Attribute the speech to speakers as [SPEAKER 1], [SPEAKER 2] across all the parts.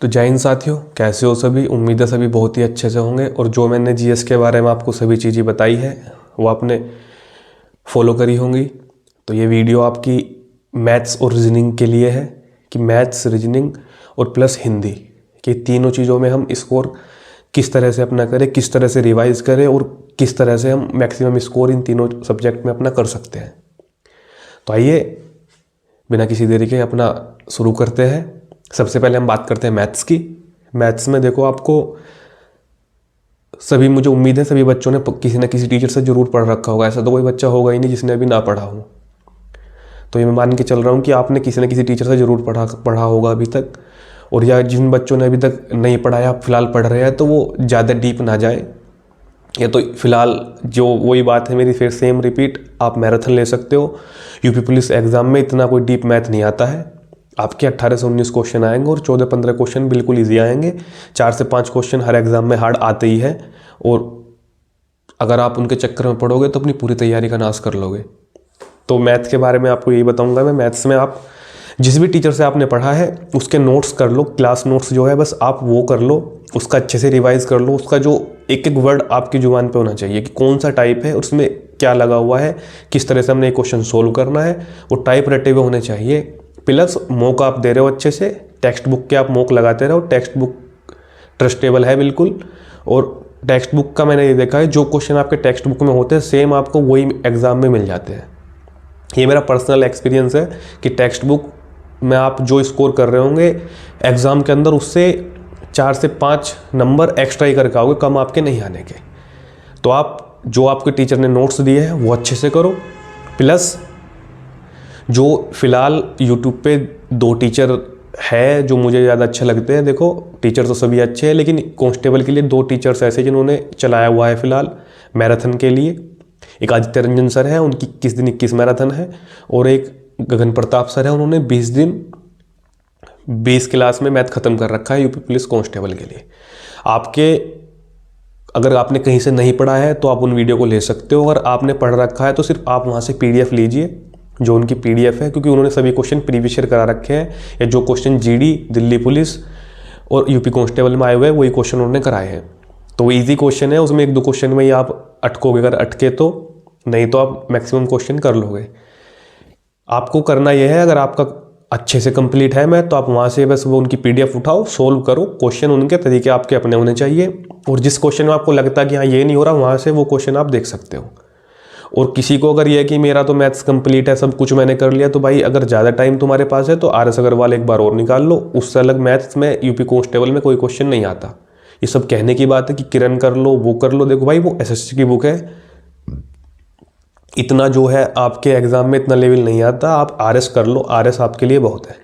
[SPEAKER 1] तो जय हिंद साथियों, कैसे हो सभी। उम्मीद है सभी बहुत ही अच्छे से होंगे और जो मैंने जीएस के बारे में आपको सभी चीज़ें बताई है वो आपने फॉलो करी होंगी। तो ये वीडियो आपकी मैथ्स और रीजनिंग के लिए है कि मैथ्स, रीजनिंग और प्लस हिंदी के तीनों चीज़ों में हम स्कोर किस तरह से अपना करें, किस तरह से रिवाइज करें और किस तरह से हम मैक्सिमम स्कोर इन तीनों सब्जेक्ट में अपना कर सकते हैं। तो आइए बिना किसी देरी के अपना शुरू करते हैं। सबसे पहले हम बात करते हैं मैथ्स की। मैथ्स में देखो, आपको सभी, मुझे उम्मीद है सभी बच्चों ने किसी न किसी टीचर से जरूर पढ़ रखा होगा। ऐसा तो कोई बच्चा होगा ही नहीं जिसने अभी ना पढ़ा हो। तो ये मैं मान के चल रहा हूँ कि आपने किसी न किसी टीचर से जरूर पढ़ा होगा अभी तक। और या जिन बच्चों ने अभी तक नहीं पढ़ा है, आप फिलहाल पढ़ रहे हैं, तो वो ज़्यादा डीप ना जाए। या तो फिलहाल जो वही बात है मेरी, फिर सेम रिपीट, आप मैराथन ले सकते हो। यूपी पुलिस एग्जाम में इतना कोई डीप मैथ नहीं आता है। आपके 18 से 19 क्वेश्चन आएंगे और 14-15 क्वेश्चन बिल्कुल इजी आएंगे। 4 से 5 क्वेश्चन हर एग्जाम में हार्ड आते ही है। और अगर आप उनके चक्कर में पढ़ोगे तो अपनी पूरी तैयारी का नाश कर लोगे। तो मैथ के बारे में आपको यही बताऊंगा मैं। मैथ्स में आप जिस भी टीचर से आपने पढ़ा है उसके नोट्स कर लो, क्लास नोट्स जो है बस आप वो कर लो, उसका अच्छे से रिवाइज कर लो। उसका जो एक एक वर्ड आपकी जुबान पे होना चाहिए कि कौन सा टाइप है, उसमें क्या लगा हुआ है, किस तरह से हमने एक क्वेश्चन सोल्व करना है, वो टाइप रटे हुए होने चाहिए। प्लस मॉक आप दे रहे हो अच्छे से, टेक्स्ट बुक के आप मॉक लगाते रहो। टेक्स्ट बुक ट्रस्टेबल है बिल्कुल। और टेक्स्ट बुक का मैंने ये देखा है, जो क्वेश्चन आपके टेक्स्ट बुक में होते हैं सेम आपको वही एग्जाम में मिल जाते हैं। ये मेरा पर्सनल एक्सपीरियंस है कि टेक्स्ट बुक में आप जो स्कोर कर रहे होंगे एग्ज़ाम के अंदर, उससे 4 से 5 नंबर एक्स्ट्रा ही करके आओगे, कम आपके नहीं आने के। तो आप जो आपके टीचर ने नोट्स दिए हैं वो अच्छे से करो। प्लस जो फिलहाल यूट्यूब पे 2 टीचर है जो मुझे ज़्यादा अच्छे लगते हैं। देखो, टीचर तो सभी अच्छे हैं, लेकिन कांस्टेबल के लिए 2 टीचर्स ऐसे जिन्होंने चलाया हुआ है फिलहाल मैराथन के लिए। एक आदित्य रंजन सर है, उनकी 21 दिन 21 मैराथन है। और एक गगन प्रताप सर है, उन्होंने 20 दिन 20 क्लास में मैथ खत्म कर रखा है यूपी पुलिस कांस्टेबल के लिए। अगर आपने कहीं से नहीं पढ़ा है तो आप उन वीडियो को ले सकते हो। अगर आपने पढ़ रखा है तो सिर्फ आप वहाँ से PDF लीजिए, जो उनकी PDF है, क्योंकि उन्होंने सभी क्वेश्चन प्रीवियस ईयर करा रखे हैं। या जो क्वेश्चन GD, दिल्ली पुलिस और यूपी कांस्टेबल में आए हुए हैं वही क्वेश्चन उन्होंने कराए हैं। तो वो ईजी क्वेश्चन है, उसमें 1-2 क्वेश्चन में ही आप अटकोगे, अगर अटके तो, नहीं तो आप मैक्सिमम क्वेश्चन कर लोगे। आपको करना यह है, अगर आपका अच्छे से कंप्लीट है मैथ, तो आप वहाँ से बस वो उनकी PDF उठाओ, सोल्व करो। क्वेश्चन उनके तरीके आपके अपने होने चाहिए। और जिस क्वेश्चन में आपको लगता है कि हाँ ये नहीं हो रहा, वहाँ से वो क्वेश्चन आप देख सकते हो। और किसी को अगर ये है कि मेरा तो मैथ्स कंप्लीट है, सब कुछ मैंने कर लिया, तो भाई अगर ज़्यादा टाइम तुम्हारे पास है तो RS अग्रवाल एक बार और निकाल लो। उससे अलग मैथ्स में यूपी कांस्टेबल में कोई क्वेश्चन नहीं आता। ये सब कहने की बात है कि किरण कर लो, वो कर लो। देखो भाई, वो SSC की बुक है, इतना जो है आपके एग्जाम में इतना लेवल नहीं आता। आप RS कर लो, RS आपके लिए बहुत है।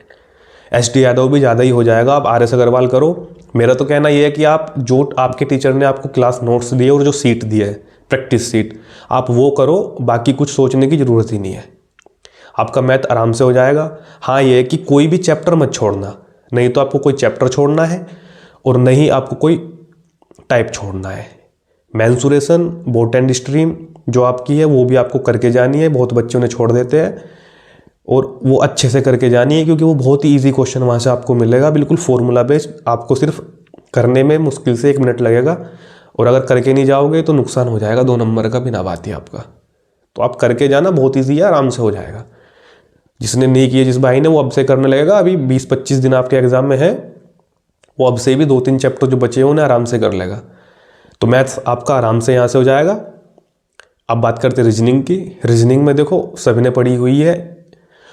[SPEAKER 1] SD यादव भी ज़्यादा ही हो जाएगा, आप RS अग्रवाल करो। मेरा तो कहना यह है कि आप जो आपके टीचर ने आपको क्लास नोट्स दिए और जो सीट दिए है, प्रैक्टिस सीट, आप वो करो। बाकी कुछ सोचने की ज़रूरत ही नहीं है, आपका मैथ आराम से हो जाएगा। हाँ, ये है कि कोई भी चैप्टर मत छोड़ना, नहीं तो आपको कोई चैप्टर छोड़ना है और नहीं आपको कोई टाइप छोड़ना है। मेंसुरेशन, बोट एंड स्ट्रीम जो आपकी है वो भी आपको करके जानी है। बहुत बच्चों ने छोड़ देते हैं, और वो अच्छे से करके जानी है, क्योंकि वो बहुत ही ईजी क्वेश्चन वहाँ से आपको मिलेगा, बिल्कुल फॉर्मूला बेस्ड। आपको सिर्फ करने में मुश्किल से 1 मिनट लगेगा, और अगर करके नहीं जाओगे तो नुकसान हो जाएगा 2 नंबर का, बिना बात ही आपका। तो आप करके जाना, बहुत ईजी है, आराम से हो जाएगा। जिसने नहीं किया, जिस भाई ने, वो अब से करने लगेगा। अभी 20-25 दिन आपके एग्जाम में है, वो अब से भी 2-3 चैप्टर जो बचे हैं उन्हें आराम से कर लेगा। तो मैथ्स आपका आराम से यहाँ से हो जाएगा। अब बात करते हैं रीजनिंग की। रीजनिंग में देखो, सभी ने पढ़ी हुई है,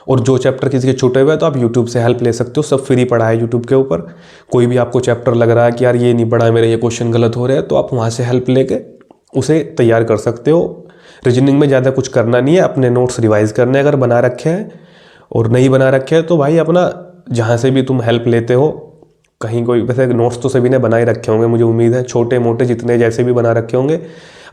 [SPEAKER 1] और जो चैप्टर किसी के छूटे हुए हैं तो आप यूट्यूब से हेल्प ले सकते हो। सब फ्री पढ़ा है यूट्यूब के ऊपर। कोई भी आपको चैप्टर लग रहा है कि यार ये नहीं पढ़ा है, मेरे ये क्वेश्चन गलत हो रहे हैं, तो आप वहाँ से हेल्प लेके उसे तैयार कर सकते हो। रीजनिंग में ज़्यादा कुछ करना नहीं है, अपने नोट्स रिवाइज करने अगर बना रखे हैं, और नहीं बना रखे हैं तो भाई अपना जहाँ से भी तुम हेल्प लेते हो, कहीं कोई, वैसे नोट्स तो सभी ने बनाए रखे होंगे मुझे उम्मीद है, छोटे मोटे जितने जैसे भी बना रखे होंगे।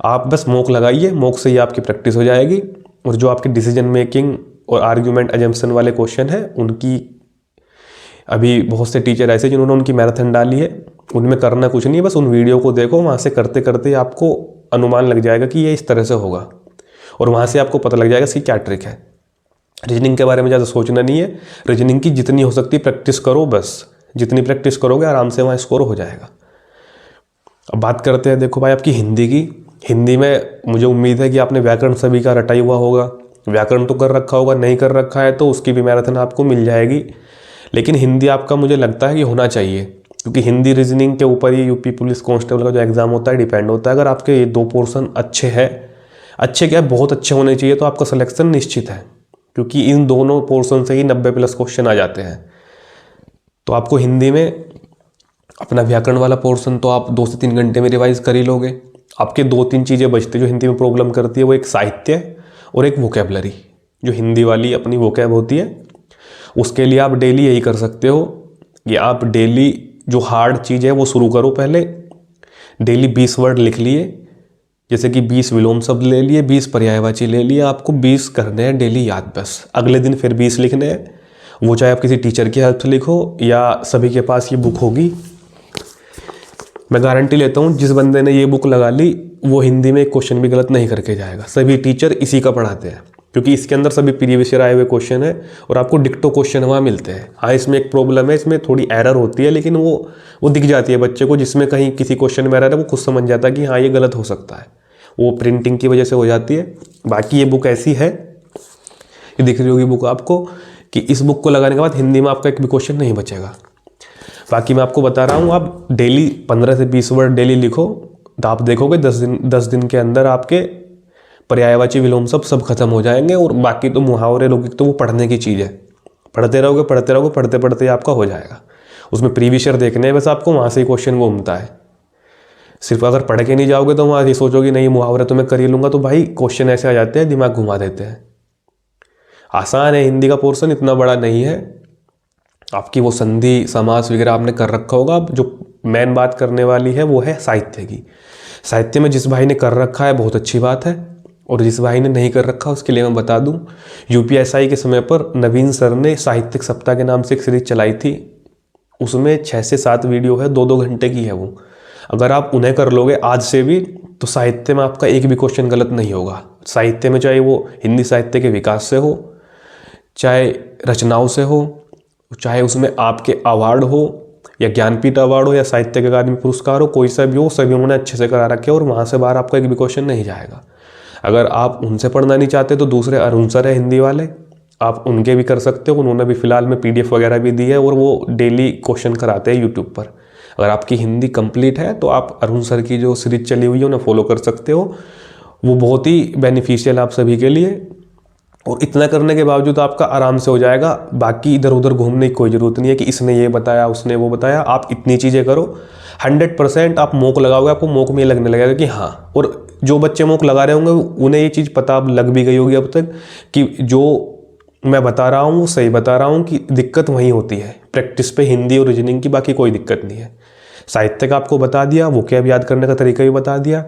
[SPEAKER 1] आप बस मॉक लगाइए, मॉक से ही आपकी प्रैक्टिस हो जाएगी। और जो आपकी डिसीजन मेकिंग और आर्ग्यूमेंट एजम्पशन वाले क्वेश्चन है, उनकी अभी बहुत से टीचर ऐसे जिन्होंने उनकी मैराथन डाली है, उनमें करना कुछ नहीं है, बस उन वीडियो को देखो। वहाँ से करते करते आपको अनुमान लग जाएगा कि ये इस तरह से होगा, और वहाँ से आपको पता लग जाएगा इसकी क्या ट्रिक है। रीजनिंग के बारे में ज़्यादा सोचना नहीं है। रीजनिंग की जितनी हो सकती है प्रैक्टिस करो, बस जितनी प्रैक्टिस करोगे आराम से वहाँ स्कोर हो जाएगा। अब बात करते हैं देखो भाई आपकी हिंदी की। हिंदी में मुझे उम्मीद है कि आपने व्याकरण सभी का रटा हुआ होगा, व्याकरण तो कर रखा होगा, नहीं कर रखा है तो उसकी भी मैराथन आपको मिल जाएगी। लेकिन हिंदी आपका मुझे लगता है कि होना चाहिए, क्योंकि हिंदी रीजनिंग के ऊपर ही यूपी पुलिस कांस्टेबल का जो एग्ज़ाम होता है डिपेंड होता है। अगर आपके ये 2 पोर्शन अच्छे हैं, अच्छे क्या बहुत अच्छे होने चाहिए, तो आपका सिलेक्शन निश्चित है, क्योंकि इन दोनों पोर्शन से ही 90+ क्वेश्चन आ जाते हैं। तो आपको हिंदी में अपना व्याकरण वाला पोर्शन तो आप 2 से 3 घंटे में रिवाइज कर ही लोगे। आपके 2-3 चीज़ें बचती जो हिंदी में प्रॉब्लम करती है, वो एक साहित्य और एक वोकेबलरी। जो हिंदी वाली अपनी वोकैब होती है, उसके लिए आप डेली यही कर सकते हो कि आप डेली जो हार्ड चीज़ है वो शुरू करो। पहले डेली 20 वर्ड लिख लिए, जैसे कि 20 विलोम शब्द ले लिए, 20 पर्यायवाची ले लिए, आपको 20 करने हैं डेली याद। बस अगले दिन फिर 20 लिखने हैं, वो चाहे आप किसी टीचर की हेल्प से लिखो या सभी के पास ये बुक होगी। मैं गारंटी लेता हूँ जिस बंदे ने ये बुक लगा ली वो हिंदी में एक क्वेश्चन भी गलत नहीं करके जाएगा। सभी टीचर इसी का पढ़ाते हैं, क्योंकि इसके अंदर सभी प्रीवियस ईयर आए हुए क्वेश्चन है और आपको डिक्टो क्वेश्चन वहाँ मिलते हैं। हाँ, इसमें एक प्रॉब्लम है, इसमें थोड़ी एरर होती है, लेकिन वो दिख जाती है बच्चे को, जिसमें कहीं किसी क्वेश्चन में एरर है वो खुद समझ जाता है कि हाँ ये गलत हो सकता है, वो प्रिंटिंग की वजह से हो जाती है। बाकी ये बुक ऐसी है, ये दिख रही होगी बुक आपको, कि इस बुक को लगाने के बाद हिंदी में आपका एक भी क्वेश्चन नहीं बचेगा। बाकी मैं आपको बता रहा हूँ, आप डेली 15 से 20 वर्ड डेली लिखो, तो आप देखोगे 10 दिन के अंदर आपके पर्यायवाची विलोम सब खत्म हो जाएंगे। और बाकी तो मुहावरे लौकिक तो वो पढ़ने की चीज़ है, पढ़ते रहोगे पढ़ते पढ़ते आपका हो जाएगा। उसमें प्रीवियस ईयर देखने हैं बस आपको, वहाँ से ही क्वेश्चन घूमता है। सिर्फ अगर पढ़ के नहीं जाओगे तो वहाँ ये सोचोगे नहीं मुहावरे तो मैं कर ही लूँगा, तो भाई क्वेश्चन ऐसे आ जाते हैं दिमाग घुमा देते हैं। आसान है, हिंदी का पोर्शन इतना बड़ा नहीं है। आपकी वो संधि समास वगैरह आपने कर रखा होगा। अब जो मेन बात करने वाली है वो है साहित्य की। साहित्य में जिस भाई ने कर रखा है बहुत अच्छी बात है, और जिस भाई ने नहीं कर रखा उसके लिए मैं बता दूं, यूपीएसआई के समय पर नवीन सर ने साहित्यिक सप्ताह के नाम से एक सीरीज चलाई थी। उसमें 6 से 7 वीडियो है, 2-2 घंटे की है वो। अगर आप उन्हें कर लोगे आज से भी, तो साहित्य में आपका एक भी क्वेश्चन गलत नहीं होगा। साहित्य में चाहे वो हिंदी साहित्य के विकास से हो, चाहे रचनाओं से हो, चाहे उसमें आपके अवार्ड हो या ज्ञानपीठ अवार्ड हो या साहित्य अकादमी पुरस्कार हो, कोई सा भी हो, सभी उन्होंने अच्छे से करा रखे और वहाँ से बाहर आपका एक भी क्वेश्चन नहीं जाएगा। अगर आप उनसे पढ़ना नहीं चाहते तो दूसरे अरुण सर है हिंदी वाले, आप उनके भी कर सकते हो। उन्होंने भी फिलहाल में PDF वगैरह भी दी है और वो डेली क्वेश्चन कराते हैं यूट्यूब पर। अगर आपकी हिंदी कंप्लीट है तो आप अरुण सर की जो सीरीज चली हुई है उन्हें फॉलो कर सकते हो, वो बहुत ही बेनिफिशियल आप सभी के लिए। और इतना करने के बावजूद आपका आराम से हो जाएगा। बाकी इधर उधर घूमने की कोई ज़रूरत नहीं है कि इसने ये बताया उसने वो बताया। आप इतनी चीज़ें करो, 100% आप मॉक लगाओगे, आपको मॉक में लगने लगेगा कि हाँ। और जो बच्चे मॉक लगा रहे होंगे उन्हें ये चीज़ पता लग भी गई होगी अब तक कि जो मैं बता रहा हूँ वो सही बता रहा हूँ, कि दिक्कत वहीं होती है प्रैक्टिस पे हिंदी और रीजनिंग की, बाकी कोई दिक्कत नहीं है। साहित्य का आपको बता दिया, वो क्या याद करने का तरीका भी बता दिया।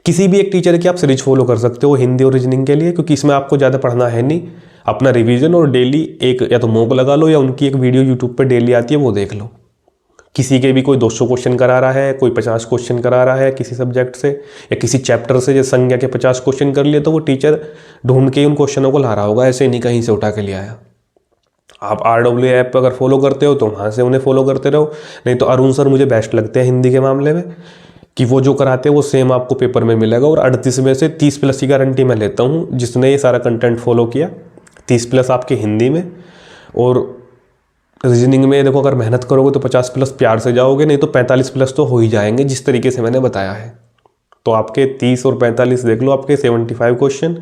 [SPEAKER 1] किसी भी एक टीचर की आप सीरीज फॉलो कर सकते हो हिंदी और रीजनिंग के लिए, क्योंकि इसमें आपको ज़्यादा पढ़ना है नहीं। अपना रिवीजन और डेली एक या तो मॉक लगा लो या उनकी एक वीडियो यूट्यूब पे डेली आती है वो देख लो। किसी के भी कोई 200 क्वेश्चन करा रहा है, कोई 50 क्वेश्चन करा रहा है किसी सब्जेक्ट से या किसी चैप्टर से, जैसे संज्ञा के 50 क्वेश्चन कर लिए, तो वो टीचर ढूंढ के उन क्वेश्चनों को ला रहा होगा, ऐसे नहीं कहीं से उठा के लिया आया। आप RW ऐप पर अगर फॉलो करते हो तो वहाँ से उन्हें फॉलो करते रहो। नहीं तो अरुण सर मुझे बेस्ट लगते हैं हिंदी के मामले में, कि वो जो कराते हैं वो सेम आपको पेपर में मिलेगा। और 38 में से 30+ की गारंटी मैं लेता हूँ जिसने ये सारा कंटेंट फॉलो किया। 30+ आपके हिंदी में, और रीजनिंग में देखो अगर मेहनत करोगे तो 50+ प्यार से जाओगे, नहीं तो 45+ तो हो ही जाएंगे जिस तरीके से मैंने बताया है। तो आपके 30 और 45 देख लो, आपके 75 क्वेश्चन।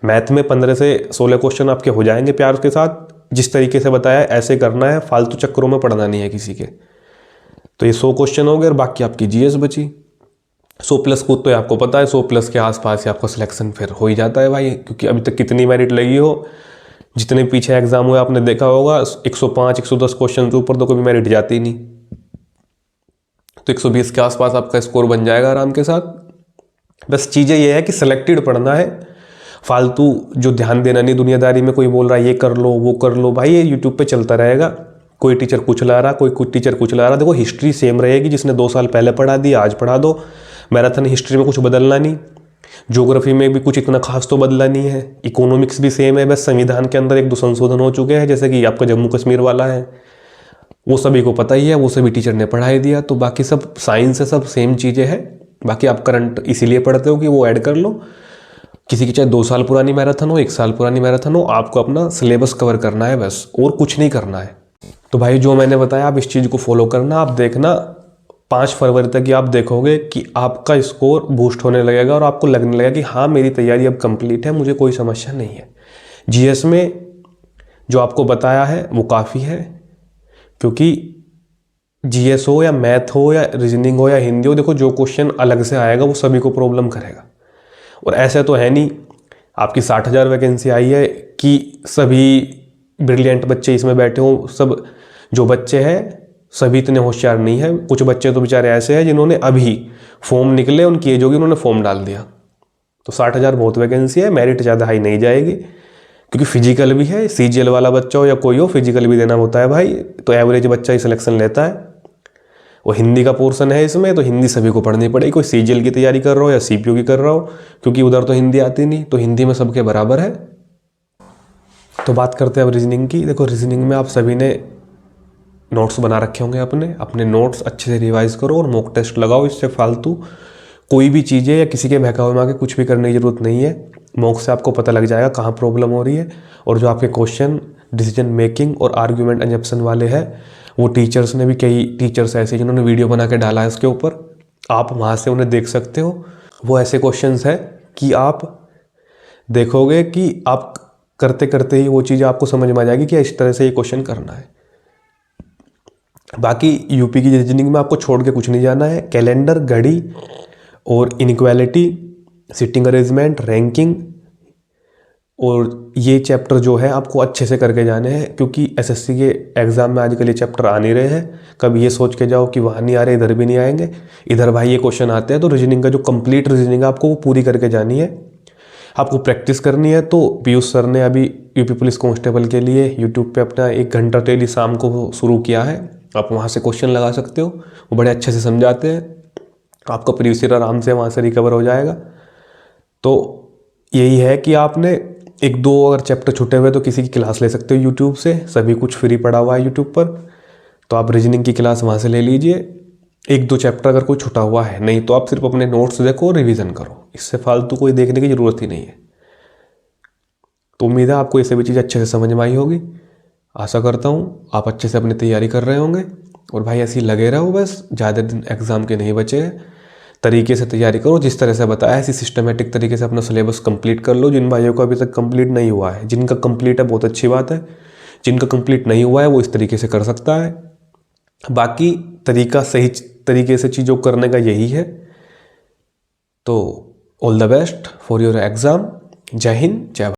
[SPEAKER 1] मैथ में 15 से 16 क्वेश्चन आपके हो जाएंगे प्यार के साथ, जिस तरीके से बताया ऐसे करना है, फालतू चक्करों में पढ़ना नहीं है किसी के। तो ये 100 क्वेश्चन हो गए और बाकी आपकी GS बची। 100+ को तो आपको पता है 100+ के आसपास ही आपका सिलेक्शन फिर हो ही जाता है भाई, क्योंकि अभी तक कितनी मेरिट लगी हो, जितने पीछे एग्जाम हुए आपने देखा होगा, 105 110 क्वेश्चन के ऊपर तो कभी मेरिट जाती नहीं। तो 120 के आसपास आपका स्कोर बन जाएगा आराम के साथ। बस चीज़ें ये है कि सिलेक्टेड पढ़ना है, फालतू जो ध्यान देना नहीं। दुनियादारी में कोई बोल रहा है ये कर लो वो कर लो, भाई ये यूट्यूब पे चलता रहेगा। कोई टीचर कुछ ला रहा, कोई टीचर कुछ ला रहा। देखो हिस्ट्री सेम रहेगी, जिसने 2 साल पहले पढ़ा दी आज पढ़ा दो। मैराथन हिस्ट्री में कुछ बदलना नहीं, ज्योग्राफी में भी कुछ इतना खास तो बदला नहीं है। इकोनॉमिक्स भी सेम है, बस संविधान के अंदर 1-2 संशोधन हो चुके हैं, जैसे कि आपका जम्मू कश्मीर वाला है। वो सभी को पता ही है, वो सभी टीचर ने पढ़ाई दिया। तो बाकी सब साइंस है, सब सेम चीज़ें हैं। बाकी आप करंट इसीलिए पढ़ते हो कि वो ऐड कर लो। किसी की चाहे 2 साल पुरानी मैराथन हो, 1 साल पुरानी मैराथन हो, आपको अपना सिलेबस कवर करना है बस, और कुछ नहीं करना है। तो भाई जो मैंने बताया आप इस चीज़ को फॉलो करना। आप देखना 5 फरवरी तक ही आप देखोगे कि आपका स्कोर बूस्ट होने लगेगा और आपको लगने लगेगा कि हाँ मेरी तैयारी अब कंप्लीट है, मुझे कोई समस्या नहीं है। जीएस में जो आपको बताया है वो काफ़ी है, क्योंकि जीएस हो या मैथ हो या रीजनिंग हो या हिंदी हो, देखो जो क्वेश्चन अलग से आएगा वो सभी को प्रॉब्लम करेगा। और ऐसा तो है नहीं आपकी 60,000 वैकेंसी आई है कि सभी ब्रिलियंट बच्चे इसमें बैठे हों। सब जो बच्चे हैं सभी इतने होशियार नहीं है। कुछ बच्चे तो बेचारे ऐसे हैं जिन्होंने अभी फॉर्म निकले, उनकी एज होगी, उन्होंने फॉर्म डाल दिया। तो 60,000 बहुत वैकेंसी है, मेरिट ज़्यादा हाई नहीं जाएगी, क्योंकि फिजिकल भी है। सीजीएल वाला बच्चा हो या कोई हो, फिजिकल भी देना होता है भाई, तो एवरेज बच्चा ही सिलेक्शन लेता है। और हिंदी का पोर्शन है इसमें, तो हिंदी सभी को पढ़नी पड़ेगी, कोई सीजीएल की तैयारी कर रहा हो या सीपीयू की कर रहा हो, क्योंकि उधर तो हिंदी आती नहीं, तो हिंदी में सबके बराबर है। तो बात करते हैं अब रीजनिंग की। देखो रीजनिंग में आप सभी ने नोट्स बना रखे होंगे, अपने नोट्स अच्छे से रिवाइज करो और मॉक टेस्ट लगाओ। इससे फालतू कोई भी चीज़ें या किसी के बहकावे में आके कुछ भी करने की जरूरत नहीं है। मॉक से आपको पता लग जाएगा कहाँ प्रॉब्लम हो रही है। और जो आपके क्वेश्चन डिसीजन मेकिंग और आर्ग्यूमेंट एजम्पशन वाले हैं, वो टीचर्स ने भी, कई टीचर्स ऐसे जिन्होंने वीडियो बना के डाला है उसके ऊपर, आप वहाँ से उन्हें देख सकते हो। वो ऐसे क्वेश्चंस हैं कि आप देखोगे कि आप करते करते ही वो चीज़ आपको समझ में आ जाएगी कि इस तरह से ये क्वेश्चन करना है। बाकी यूपी की रीजनिंग में आपको छोड़ के कुछ नहीं जाना है। कैलेंडर, घड़ी और इनइक्वालिटी, सिटिंग अरेंजमेंट, रैंकिंग, और ये चैप्टर जो है आपको अच्छे से करके जाने हैं, क्योंकि एसएससी के एग्ज़ाम में आजकल ये चैप्टर आ नहीं रहे हैं। कभी ये सोच के जाओ कि वहाँ नहीं आ रहे, इधर भी नहीं आएंगे, इधर भाई ये क्वेश्चन आते हैं। तो रीजनिंग का जो कंप्लीट रीजनिंग है आपको वो पूरी करके जानी है, आपको प्रैक्टिस करनी है। तो पीयूष सर ने अभी यूपी पुलिस कांस्टेबल के लिए यूट्यूब पे अपना 1 घंटा डेली शाम को शुरू किया है। आप वहाँ से क्वेश्चन लगा सकते हो, वो बड़े अच्छे से समझाते हैं। आपका प्रीवियस ईयर आराम से वहाँ से रिकवर हो जाएगा। तो यही है कि आपने 1-2 अगर चैप्टर छूटे हुए तो किसी की क्लास ले सकते हो यूट्यूब से, सभी कुछ फ्री पड़ा हुआ है यूट्यूब पर। तो आप रीजनिंग की क्लास वहाँ से ले लीजिए। 1-2 चैप्टर अगर कोई छूटा हुआ है, नहीं तो आप सिर्फ अपने नोट्स देखो और रिवीजन करो, इससे फालतू कोई देखने की ज़रूरत ही नहीं है। तो उम्मीद है आपको ये सभी चीज़ अच्छे से समझ में आई होगी। आशा करता हूँ आप अच्छे से अपनी तैयारी कर रहे होंगे। और भाई ऐसे ही लगे रहो, बस ज़्यादा दिन एग्ज़ाम के नहीं बचे हैं। तरीके से तैयारी करो, जिस तरह से बताया ऐसी सिस्टमेटिक तरीके से अपना सिलेबस कंप्लीट कर लो। जिन भाइयों को अभी तक कंप्लीट नहीं हुआ है, जिनका कंप्लीट है बहुत अच्छी बात है, जिनका कंप्लीट नहीं हुआ है वो इस तरीके से कर सकता है। बाकी तरीका सही तरीके से चीज़ों करने का यही है। तो all the best for your exam. जय हिंद, जय भारत।